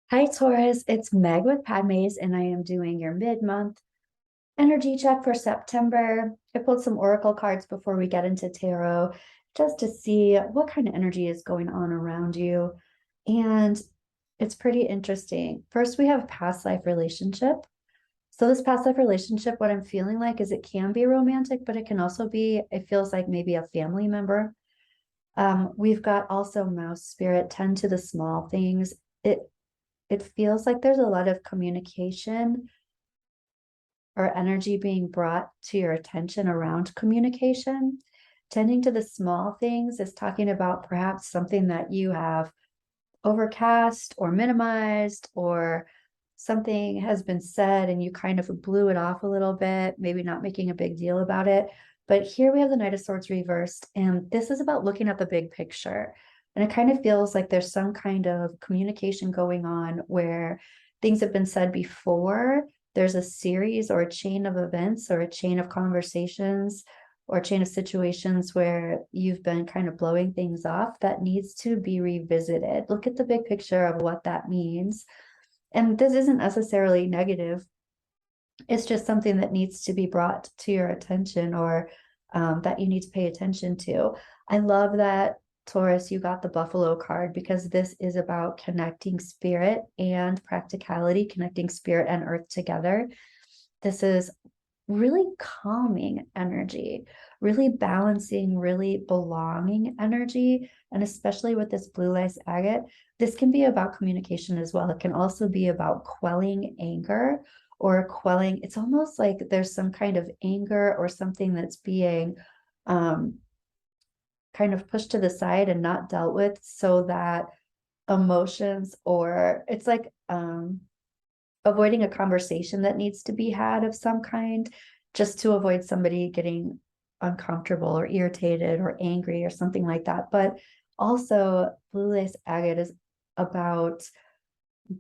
Hi, Taurus. It's Meg with Padmes, and I am doing your mid-month energy check for September. I pulled some oracle cards before we get into tarot just to see what kind of energy is going on around you. And it's pretty interesting. First, we have past life relationship. So this past life relationship, what I'm feeling like is it can be romantic, but it can also be, it feels like maybe a family member. We've got also mouse spirit, tend to the small things. It it feels like there's a lot of communication or energy being brought to your attention around communication. Tending to the small things is talking about perhaps something that you have overcast or minimized, or something has been said and you kind of blew it off a little bit, maybe not making a big deal about it. But here we have the Knight of Swords reversed, and this is about looking at the big picture. And it kind of feels like there's some kind of communication going on where things have been said before. There's a series or a chain of events or a chain of conversations or a chain of situations where you've been kind of blowing things off that needs to be revisited. Look at the big picture of what that means. And this isn't necessarily negative. It's just something that needs to be brought to your attention, or that you need to pay attention to. I love that, Taurus, you got the Buffalo card, because this is about connecting spirit and practicality, connecting spirit and earth together. This is really calming energy, really balancing, really belonging energy. And especially with this blue lace agate, this can be about communication as well. It can also be about quelling anger or quelling. It's almost like there's some kind of anger or something that's being kind of pushed to the side and not dealt with, so that emotions, or it's like avoiding a conversation that needs to be had of some kind, just to avoid somebody getting uncomfortable or irritated or angry or something like that. But also, blue lace agate is about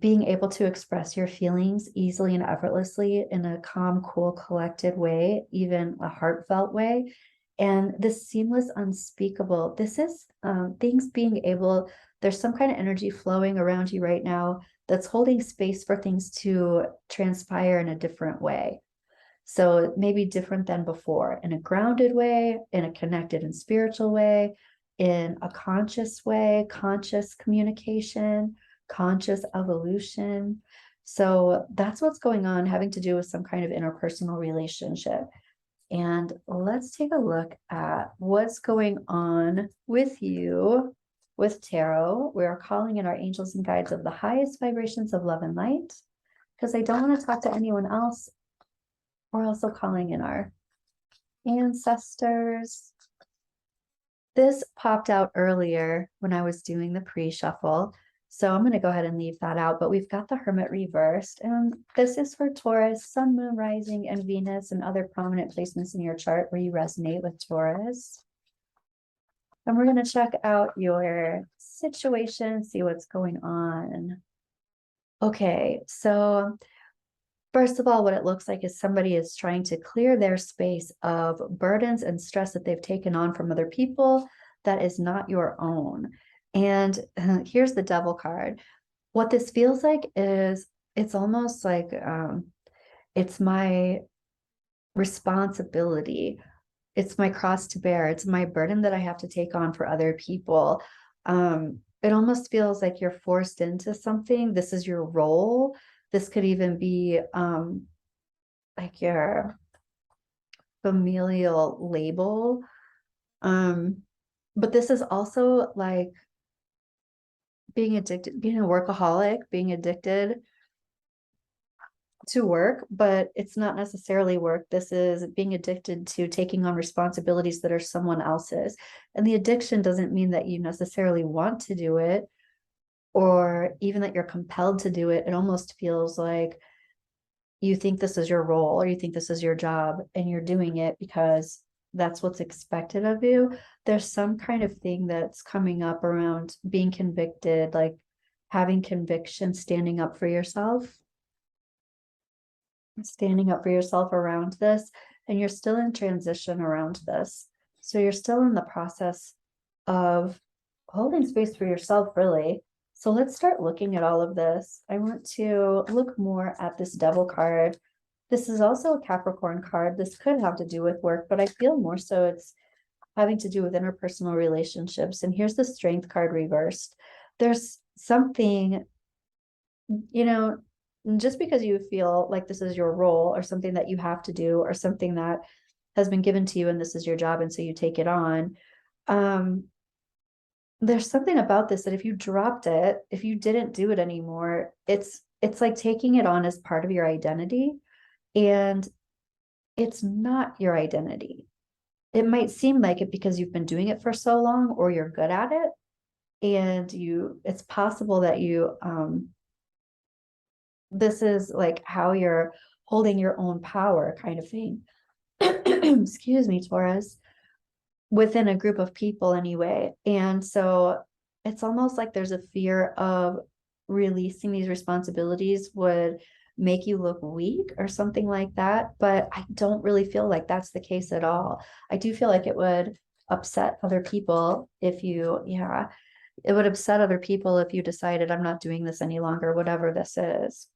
being able to express your feelings easily and effortlessly in a calm, cool, collected way, even a heartfelt way. And this seamless, unspeakable, this is things being able, there's some kind of energy flowing around you right now that's holding space for things to transpire in a different way. So it may be different than before, in a grounded way, in a connected and spiritual way, in a conscious way, conscious communication, conscious evolution. So that's what's going on, having to do with some kind of interpersonal relationship. And let's take a look at what's going on with you with tarot. We are calling in our angels and guides of the highest vibrations of love and light, because I don't want to talk to anyone else. We're also calling in our ancestors. This popped out earlier when I was doing the pre-shuffle, so I'm going to go ahead and leave that out. But we've got the Hermit reversed, and this is for Taurus, Sun, Moon, Rising, and Venus, and other prominent placements in your chart where you resonate with Taurus. And we're going to check out your situation, see what's going on. Okay, so first of all, what it looks like is somebody is trying to clear their space of burdens and stress that they've taken on from other people that is not your own. And here's the Devil card. What this feels like is it's almost like it's my responsibility. It's my cross to bear. It's my burden that I have to take on for other people. It almost feels like you're forced into something. This is your role. This could even be like your familial label. But this is also like being addicted, being a workaholic, being addicted to work, but it's not necessarily work. This is being addicted to taking on responsibilities that are someone else's. And the addiction doesn't mean that you necessarily want to do it, or even that you're compelled to do it. It almost feels like you think this is your role, or you think this is your job, and you're doing it because that's what's expected of you. There's some kind of thing that's coming up around being convicted, like having conviction, standing up for yourself around this. And you're still in transition around this. So you're still in the process of holding space for yourself, really. So let's start looking at all of this. I want to look more at this Devil card. This is also a Capricorn card. This could have to do with work, but I feel more so it's having to do with interpersonal relationships. And here's the Strength card reversed. There's something, you know, just because you feel like this is your role or something that you have to do or something that has been given to you and this is your job and so you take it on. There's something about this that if you dropped it, if you didn't do it anymore, it's like taking it on as part of your identity, and it's not your identity. It might seem like it because you've been doing it for so long or you're good at it, and it's possible that this is like how you're holding your own power kind of thing. Excuse me, Taurus, within a group of people anyway. And so it's almost like there's a fear of releasing these responsibilities would make you look weak or something like that. But I don't really feel like that's the case at all. I do feel like it would upset other people if it would upset other people if you decided I'm not doing this any longer, whatever this is.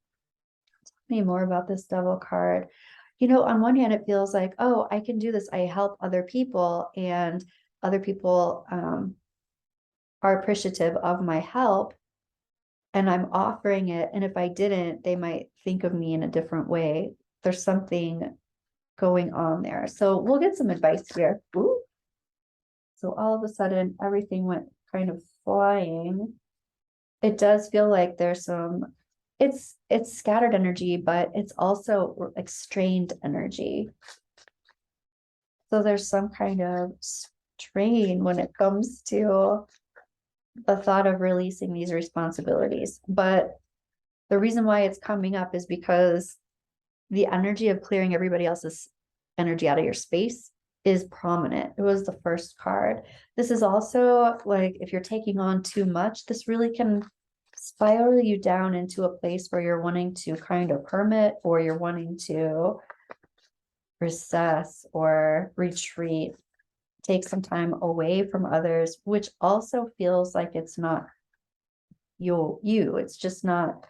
Tell me more about this Devil card. On one hand, it feels like, oh, I can do this. I help other people, and other people are appreciative of my help, and I'm offering it. And if I didn't, they might think of me in a different way. There's something going on there. So we'll get some advice here. Ooh. So all of a sudden, everything went kind of flying. It does feel like there's it's scattered energy, but it's also like strained energy. So there's some kind of strain when it comes to the thought of releasing these responsibilities. But the reason why it's coming up is because the energy of clearing everybody else's energy out of your space is prominent. It was the first card. This is also like if you're taking on too much, this really can spiral you down into a place where you're wanting to kind of hermit, or you're wanting to recess or retreat, take some time away from others, which also feels like it's not you. It's just not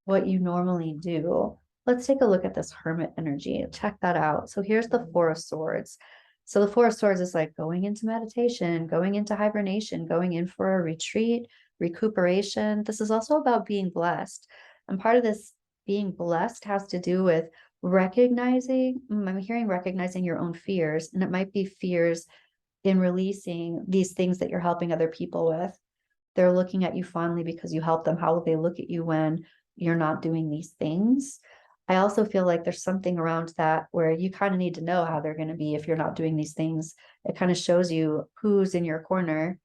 what you normally do. Let's take a look at this Hermit energy. Check that out. So here's the Four of Swords. So the Four of Swords is like going into meditation, going into hibernation, going in for a retreat, recuperation. This is also about being blessed. And part of this being blessed has to do with recognizing, I'm hearing recognizing your own fears, and it might be fears in releasing these things that you're helping other people with. They're looking at you fondly because you help them. How will they look at you when you're not doing these things? I also feel like there's something around that where you kind of need to know how they're going to be if you're not doing these things. It kind of shows you who's in your corner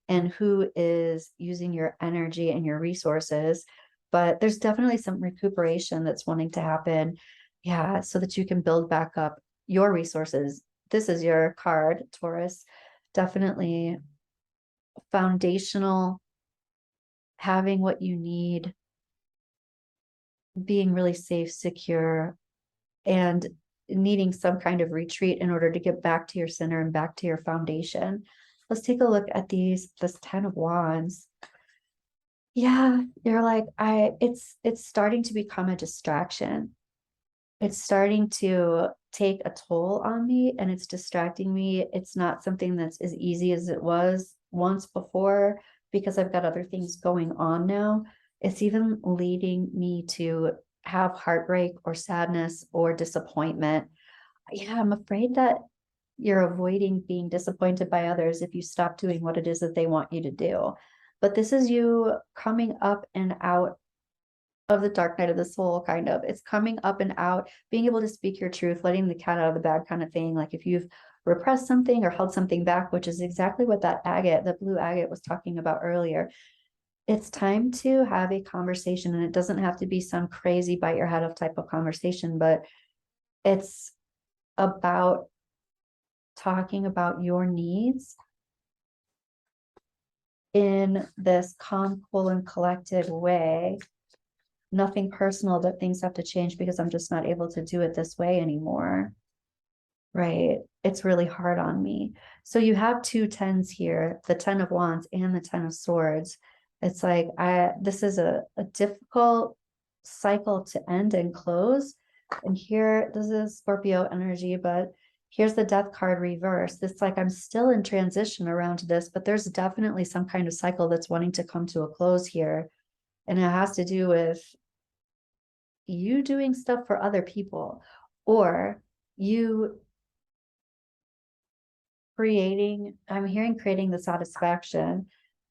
and who is using your energy and your resources. But there's definitely some recuperation that's wanting to happen. Yeah, so that you can build back up your resources. This is your card, Taurus. Definitely foundational, having what you need, being really safe, secure, and needing some kind of retreat in order to get back to your center and back to your foundation. Let's take a look at this Ten of Wands. Yeah, you're like, it's starting to become a distraction. It's starting to take a toll on me, and it's distracting me. It's not something that's as easy as it was once before because I've got other things going on now. It's even leading me to have heartbreak or sadness or disappointment. Yeah, I'm afraid that you're avoiding being disappointed by others if you stop doing what it is that they want you to do. But this is you coming up and out of the dark night of the soul, kind of. It's coming up and out, being able to speak your truth, letting the cat out of the bag kind of thing. Like if you've repressed something or held something back, which is exactly what that agate, the blue agate, was talking about earlier. It's time to have a conversation, and it doesn't have to be some crazy bite your head off type of conversation, but it's about talking about your needs in this calm, cool, and collected way. Nothing personal, but things have to change because I'm just not able to do it this way anymore. Right? It's really hard on me. So you have two tens here, the Ten of Wands and the Ten of Swords. It's like this is a difficult cycle to end and close. And here, this is Scorpio energy, but here's the death card reversed. It's like I'm still in transition around this, but there's definitely some kind of cycle that's wanting to come to a close here. And it has to do with you doing stuff for other people, or you creating, I'm hearing creating the satisfaction.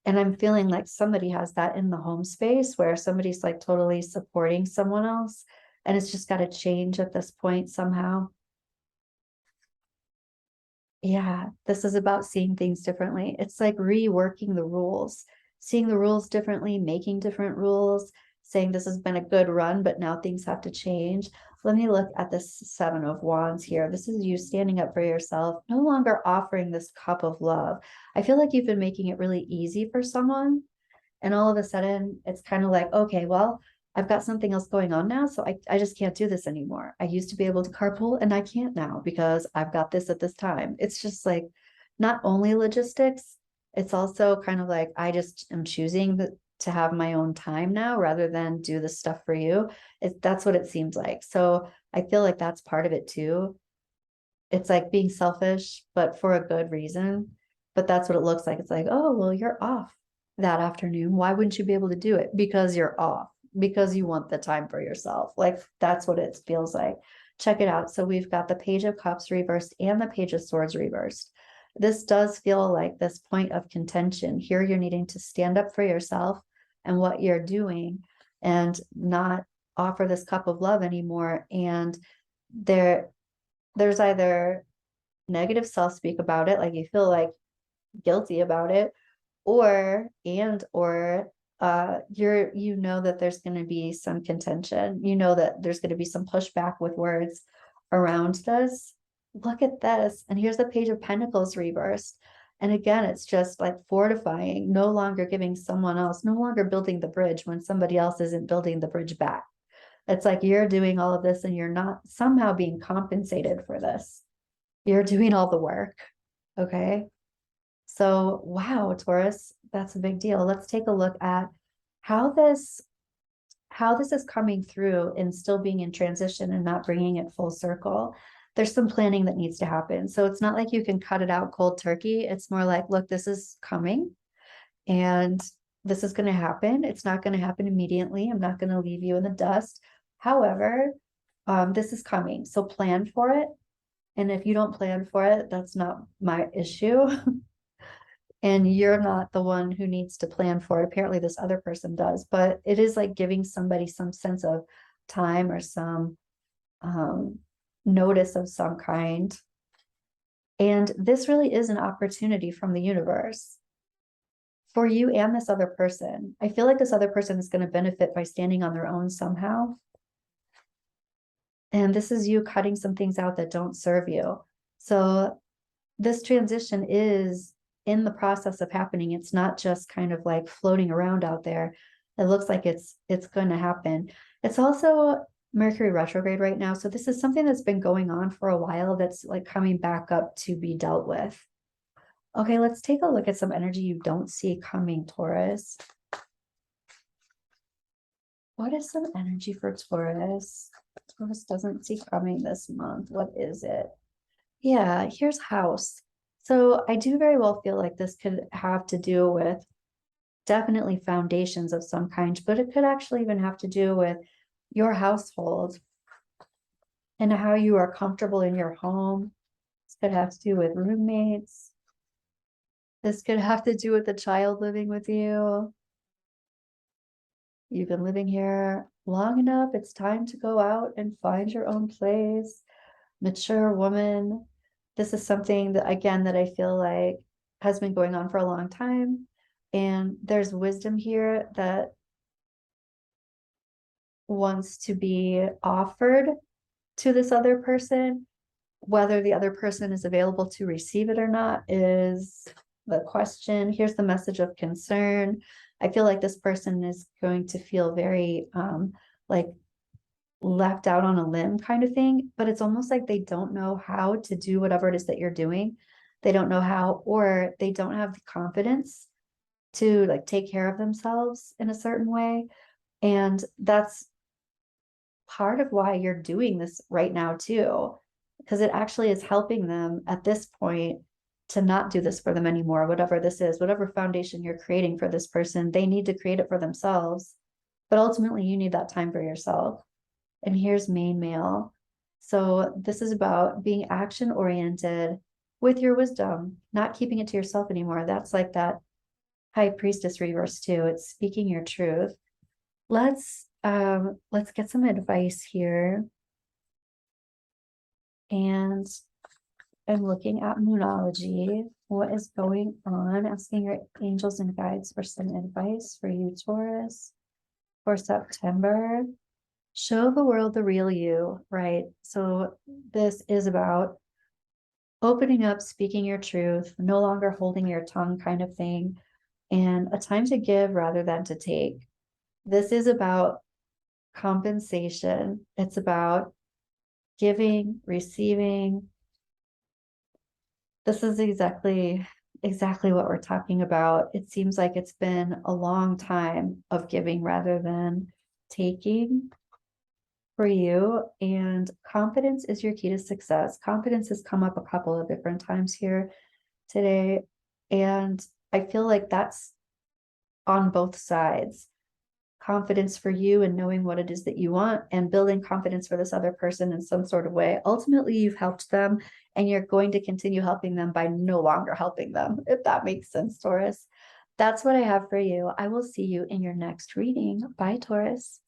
And I'm feeling like somebody has that in the home space where somebody's like totally supporting someone else. And it's just got to change at this point somehow. Yeah, this is about seeing things differently. It's like reworking the rules, seeing the rules differently, making different rules, saying this has been a good run, but now things have to change. Let me look at this Seven of Wands here. This is you standing up for yourself, no longer offering this cup of love. I feel like you've been making it really easy for someone. And all of a sudden, it's kind of like, okay, well, I've got something else going on now. So I just can't do this anymore. I used to be able to carpool and I can't now because I've got this at this time. It's just like not only logistics, it's also kind of like I just am choosing to have my own time now rather than do the stuff for you. That's what it seems like. So I feel like that's part of it too. It's like being selfish, but for a good reason. But that's what it looks like. It's like, oh, well, you're off that afternoon. Why wouldn't you be able to do it? Because you're off, because you want the time for yourself. Like that's what it feels like. Check it out. So we've got the Page of Cups reversed and the Page of Swords reversed. This does feel like this point of contention. Here you're needing to stand up for yourself and what you're doing and not offer this cup of love anymore. And there's either negative self-speak about it, like you feel like guilty about it, or you know that there's going to be some contention, you know that there's going to be some pushback with words around this. Look at this, and here's the Page of Pentacles reversed. And again, it's just like fortifying, no longer giving someone else, no longer building the bridge when somebody else isn't building the bridge back. It's like you're doing all of this and you're not somehow being compensated for this. You're doing all the work. Okay. So, wow, Taurus, that's a big deal. Let's take a look at how this how this is coming through and still being in transition and not bringing it full circle. There's some planning that needs to happen. So it's not like you can cut it out cold turkey. It's more like, look, this is coming and this is going to happen. It's not going to happen immediately. I'm not going to leave you in the dust. However, this is coming. So plan for it. And if you don't plan for it, that's not my issue. And you're not the one who needs to plan for it. Apparently, this other person does, but it is like giving somebody some sense of time or some notice of some kind. And this really is an opportunity from the universe for you and this other person. I feel like this other person is going to benefit by standing on their own somehow. And this is you cutting some things out that don't serve you. So this transition is in the process of happening. It's not just kind of like floating around out there. It looks like it's going to happen. It's also Mercury retrograde right now. So this is something that's been going on for a while that's like coming back up to be dealt with. Okay, let's take a look at some energy you don't see coming, Taurus. What is some energy for Taurus? Taurus doesn't see coming this month. What is it? Yeah, here's house. So I do very well feel like this could have to do with definitely foundations of some kind, but it could actually even have to do with your household and how you are comfortable in your home. This could have to do with roommates. This could have to do with the child living with you. You've been living here long enough. It's time to go out and find your own place. Mature woman. This is something that, again, that I feel like has been going on for a long time. And there's wisdom here that wants to be offered to this other person. Whether the other person is available to receive it or not is the question. Here's the message of concern. I feel like this person is going to feel very like left out on a limb kind of thing, but it's almost like they don't know how to do whatever it is that you're doing. They don't know how, or they don't have the confidence to like take care of themselves in a certain way. And that's part of why you're doing this right now too, because it actually is helping them at this point to not do this for them anymore. Whatever this is, whatever foundation you're creating for this person, they need to create it for themselves, but ultimately you need that time for yourself. And here's main male. So this is about being action oriented with your wisdom, not keeping it to yourself anymore. That's like that high priestess reverse too. It's speaking your truth. Let's get some advice here. And I'm looking at Moonology. What is going on? Asking your angels and guides for some advice for you, Taurus, for September. Show the world the real you, right? So this is about opening up, speaking your truth, no longer holding your tongue kind of thing, and a time to give rather than to take. This is about compensation. It's about giving, receiving. This is exactly what we're talking about. It seems like it's been a long time of giving rather than taking for you. And confidence is your key to success. Confidence has come up a couple of different times here today. And I feel like that's on both sides. Confidence for you and knowing what it is that you want and building confidence for this other person in some sort of way. Ultimately, you've helped them and you're going to continue helping them by no longer helping them, if that makes sense, Taurus. That's what I have for you. I will see you in your next reading. Bye, Taurus.